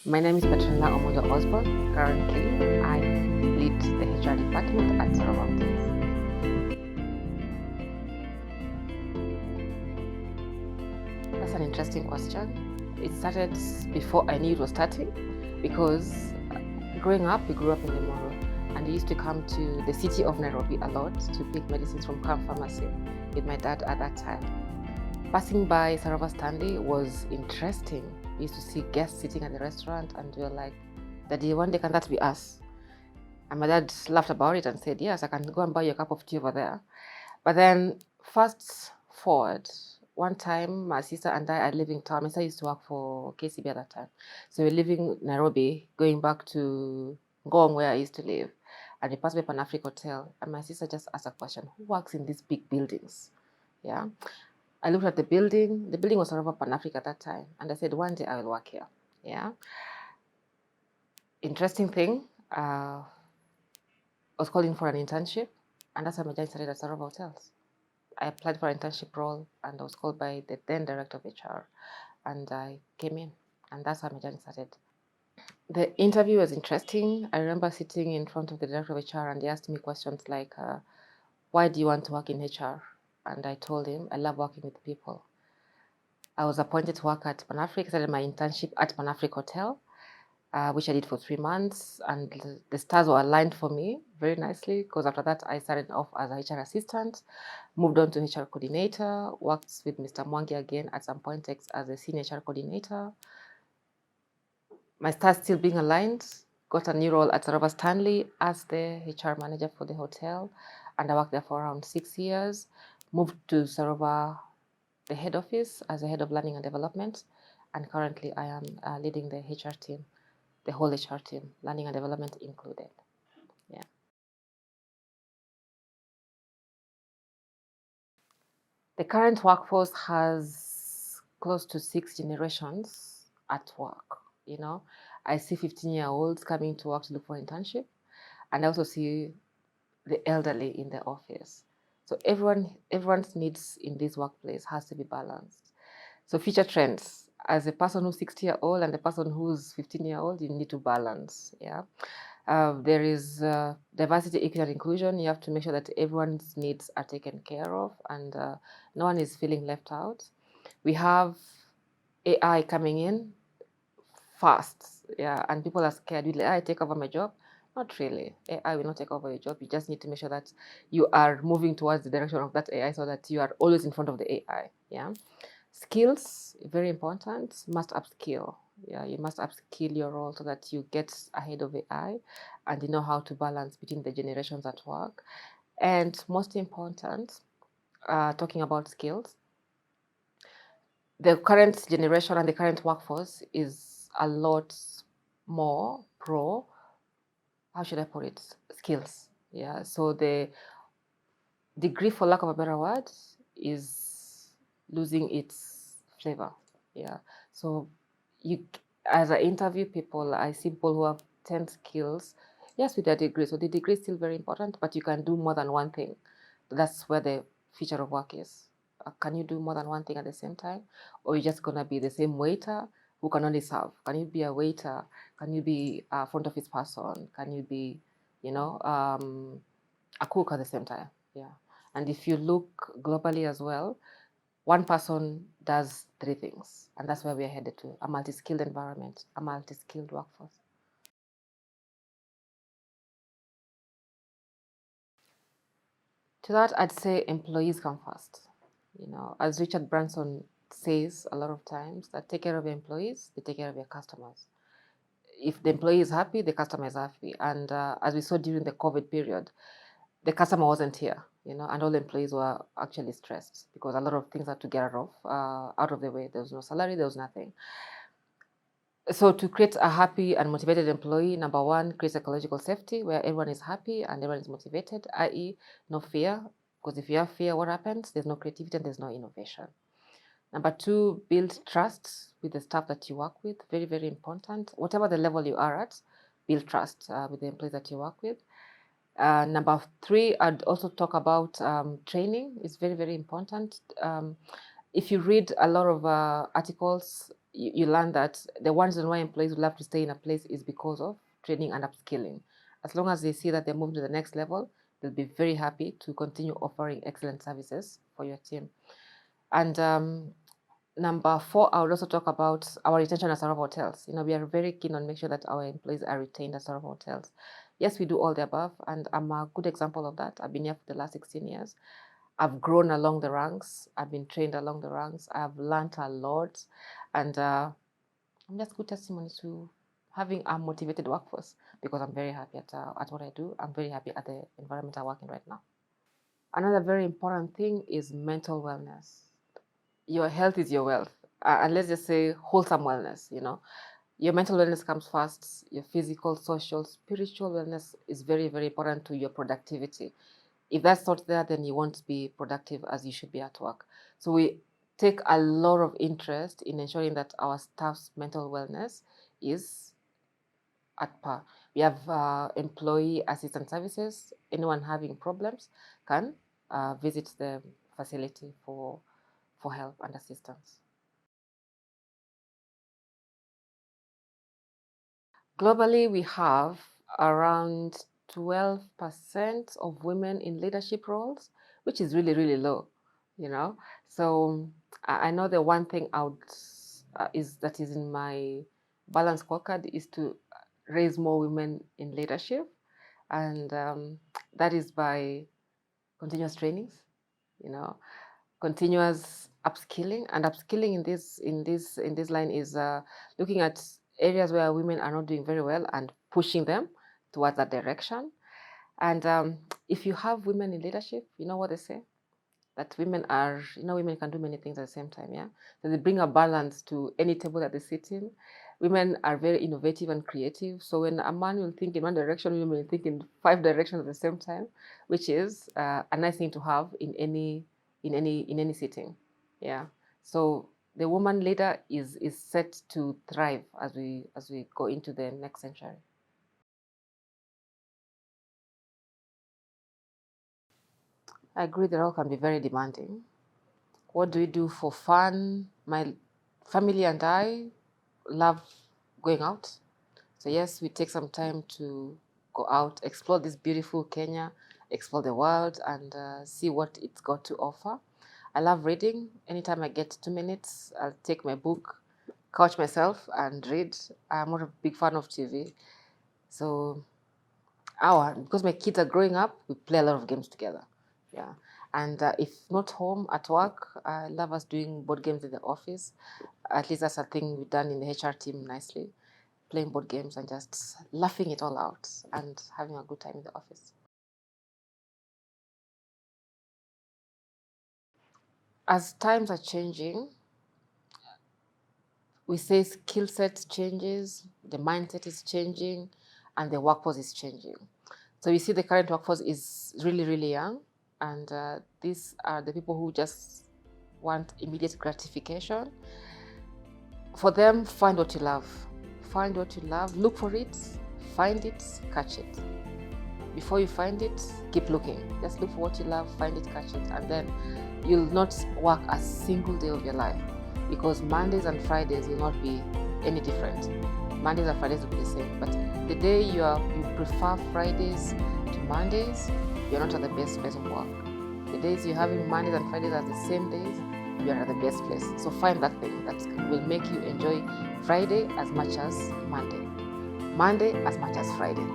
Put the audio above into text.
My name is Petronilla Omundo. Currently, I lead the HR department at Sarova. That's an interesting question. It started before I knew it was starting, because growing up, we grew up in Limuru, and we used to come to the city of Nairobi a lot to pick medicines from Camp Pharmacy with my dad at that time. Passing by Sarova Stanley was interesting. We used to see guests sitting at the restaurant, and we were like, Daddy, one day can that be us? And my dad laughed about it and said, yes, I can go and buy you a cup of tea over there. But then fast forward, one time my sister and I are living in town. My sister used to work for KCB at that time. So we're living in Nairobi, going back to Ngong, where I used to live. And we passed by Pan Africa Hotel. And my sister just asked a question, who works in these big buildings? Yeah. I looked at the building. The building was Sarova Pan Africa at that time. And I said, one day I will work here. Yeah. Interesting thing. I was calling for an internship. And that's how my journey started at Sarova Hotels. I applied for an internship role, and I was called by the then director of HR, and I came in, and that's how my journey started. The interview was interesting. I remember sitting in front of the director of HR, and he asked me questions like, why do you want to work in HR? And I told him, I love working with people. I was appointed to work at Pan Africa. I started my internship at Pan Africa Hotel, which I did for 3 months, and the stars were aligned for me very nicely, because after that I started off as a HR assistant, moved on to HR coordinator, worked with Mr. Mwangi again at some point as a senior HR coordinator. My stars still being aligned, got a new role at Sarova Stanley as the HR manager for the hotel, and I worked there for around 6 years, moved to Sarova, the head office, as a head of learning and development, and currently I am leading the HR team, the whole HR team, learning and development included. Yeah. The current workforce has close to 6 generations at work. You know, I see 15-year-olds coming to work to look for internship, and I also see the elderly in the office. So everyone's needs in this workplace has to be balanced. So future trends, as a person who's 60-year-old and the person who's 15-year-old, you need to balance. Yeah. There is diversity, equity, and inclusion. You have to make sure that everyone's needs are taken care of, and no one is feeling left out. We have AI coming in fast, yeah, and people are scared. Will AI take over my job? Not really. AI will not take over your job. You just need to make sure that you are moving towards the direction of that AI, so that you are always in front of the AI. Yeah. Skills, very important. Must upskill. Yeah, you must upskill your role so that you get ahead of AI, and you know how to balance between the generations at work. And most important, talking about skills, the current generation and the current workforce is a lot more pro, how should I put it, skills. Yeah, so the degree, for lack of a better word, is losing its flavor. Yeah, so you, as I interview people, I see people who have 10 skills, yes, with their degree. So the degree is still very important, but you can do more than one thing. That's where the future of work is. Can you do more than one thing at the same time? Or you're just going to be the same waiter who can only serve? Can you be a waiter? Can you be a front office person? Can you be, a cook at the same time? Yeah. And if you look globally as well, one person does 3 things. And that's where we're headed to, a multi-skilled environment, a multi-skilled workforce. To that, I'd say employees come first. As Richard Branson says a lot of times, that take care of your employees, they take care of your customers. If the employee is happy, the customer is happy. And as we saw during the COVID period, the customer wasn't here, and all the employees were actually stressed because a lot of things had to get out of the way. There was no salary, there was nothing. So to create a happy and motivated employee, number one, create psychological safety where everyone is happy and everyone is motivated, i.e. no fear, because if you have fear, what happens? There's no creativity and there's no innovation. Number two, build trust with the staff that you work with. Very, very important. Whatever the level you are at, build trust with the employees that you work with. Number three, I'd also talk about training. It's very, very important. If you read a lot of articles, you learn that the one reason why employees would love to stay in a place is because of training and upskilling. As long as they see that they're moving to the next level, they'll be very happy to continue offering excellent services for your team. And number 4, I would also talk about our retention at Sarova hotels. We are very keen on making sure that our employees are retained at Sarova hotels. Yes, we do all the above, and I'm a good example of that. I've been here for the last 16 years. I've grown along the ranks. I've been trained along the ranks. I've learned a lot, and I'm just good testimony to having a motivated workforce, because I'm very happy at what I do. I'm very happy at the environment I work in right now. Another very important thing is mental wellness. Your health is your wealth, and let's just say wholesome wellness. Your mental wellness comes first. Your physical, social, spiritual wellness is very, very important to your productivity. If that's not there, then you won't be productive as you should be at work. So we take a lot of interest in ensuring that our staff's mental wellness is at par. We have employee assistance services. Anyone having problems can visit the facility for help and assistance. Globally, we have around 12% of women in leadership roles, which is really, really low, So I know the one thing out is in my balance scorecard is to raise more women in leadership, and that is by continuous trainings, continuous upskilling. And upskilling in this line is looking at areas where women are not doing very well and pushing them towards that direction. And if you have women in leadership, you know what they say, that women can do many things at the same time. Yeah, so they bring a balance to any table that they sit in. Women are very innovative and creative. So when a man will think in one direction, women will think in 5 directions at the same time, which is a nice thing to have in any sitting. Yeah. So the woman leader is set to thrive as we go into the next century. I agree the role can be very demanding. What do we do for fun? My family and I love going out. So yes, we take some time to go out, explore this beautiful Kenya, explore the world, and see what it's got to offer. I love reading. Anytime I get 2 minutes, I'll take my book, couch myself, and read. I'm not a big fan of TV. So, because my kids are growing up, we play a lot of games together. Yeah. And if not home, at work, I love us doing board games in the office. At least that's a thing we've done in the HR team nicely. Playing board games and just laughing it all out and having a good time in the office. As times are changing, we say skill set changes, the mindset is changing, and the workforce is changing. So you see the current workforce is really, really young, and these are the people who just want immediate gratification. For them, find what you love. Find what you love, look for it, find it, catch it. Before you find it, keep looking. Just look for what you love, find it, catch it, and then you'll not work a single day of your life, because Mondays and Fridays will not be any different. Mondays and Fridays will be the same, but the day you prefer Fridays to Mondays, you're not at the best place of work. The days you're having Mondays and Fridays are the same days, you're at the best place. So find that thing that will make you enjoy Friday as much as Monday, Monday as much as Friday.